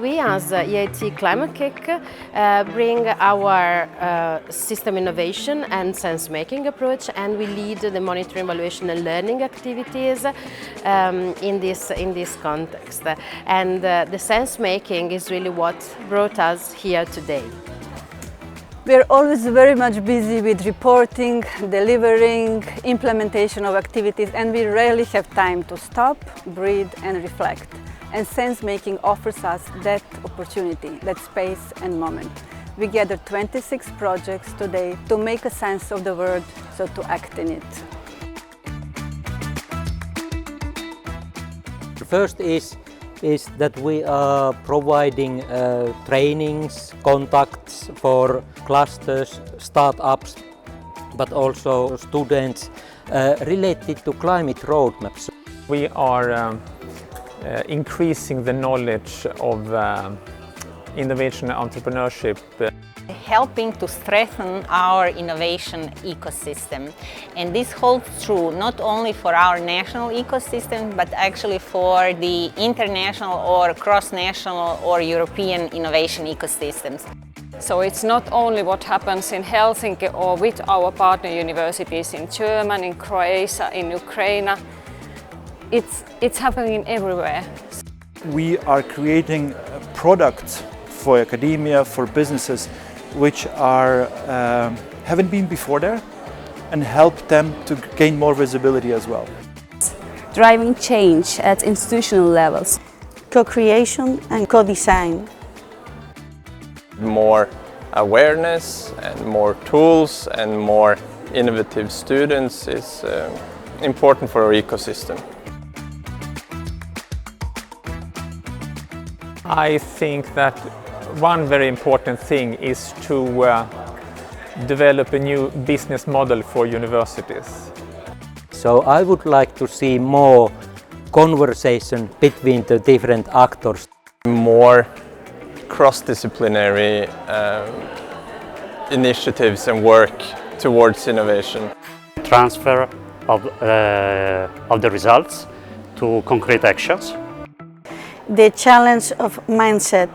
We as EIT Climate-KIC bring our system innovation and sense-making approach, and we lead the monitoring, evaluation and learning activities in this context. And the sense-making is really what brought us here today. We're always very much busy with reporting, delivering, implementation of activities, and we rarely have time to stop, breathe and reflect. And sense-making offers us that opportunity, that space and moment. We gathered 26 projects today to make a sense of the world, so to act in it. The first is that we are providing trainings, contacts for clusters, startups, but also students related to climate roadmaps. We are increasing the knowledge of innovation and entrepreneurship. Helping to strengthen our innovation ecosystem. And this holds true not only for our national ecosystem, but actually for the international or cross-national or European innovation ecosystems. So it's not only what happens in Helsinki or with our partner universities in Germany, in Croatia, in Ukraine. It's happening everywhere. We are creating products for academia, for businesses, which haven't been before there, and help them to gain more visibility as well. Driving change at institutional levels. Co-creation and co-design. More awareness and more tools and more innovative students is important for our ecosystem. I think that one very important thing is to develop a new business model for universities. So I would like to see more conversation between the different actors. More cross-disciplinary initiatives and work towards innovation. Transfer of the results to concrete actions. The challenge of mindset.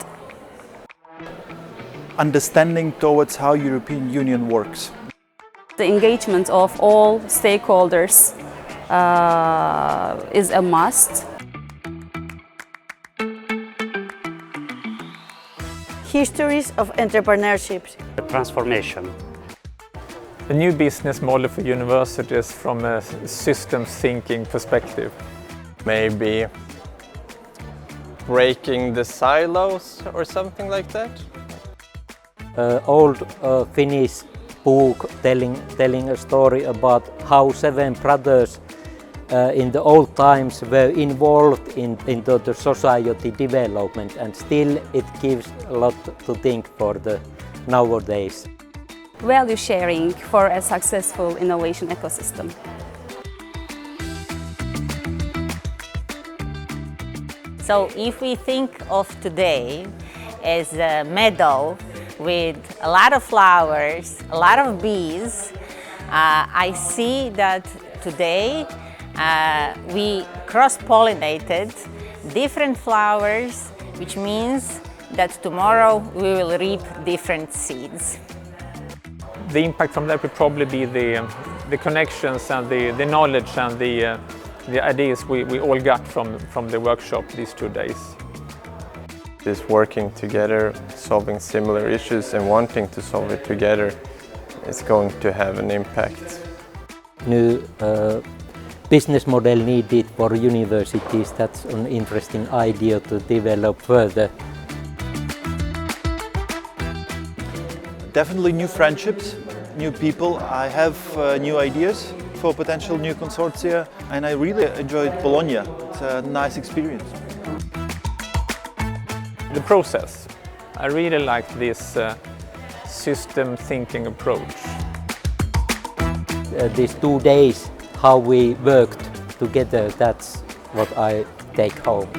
Understanding towards how European Union works. The engagement of all stakeholders is a must. Histories of entrepreneurship. The transformation. A new business model for universities from a systems thinking perspective. Maybe breaking the silos or something like that. Old Finnish book telling a story about how 7 brothers in the old times were involved into the society development, and still it gives a lot to think for the nowadays. Value sharing for a successful innovation ecosystem. So if we think of today as a meadow with a lot of flowers, a lot of bees, I see that today we cross-pollinated different flowers, which means that tomorrow we will reap different seeds. The impact from that would probably be the connections and the knowledge and the ideas we all got from the workshop these 2 days. This working together, solving similar issues and wanting to solve it together is going to have an impact. New business model needed for universities, that's an interesting idea to develop further. Definitely new friendships, new people. I have new ideas for potential new consortia, and I really enjoyed Bologna. It's a nice experience. The process. I really like this system thinking approach. These 2 days, how we worked together, that's what I take home.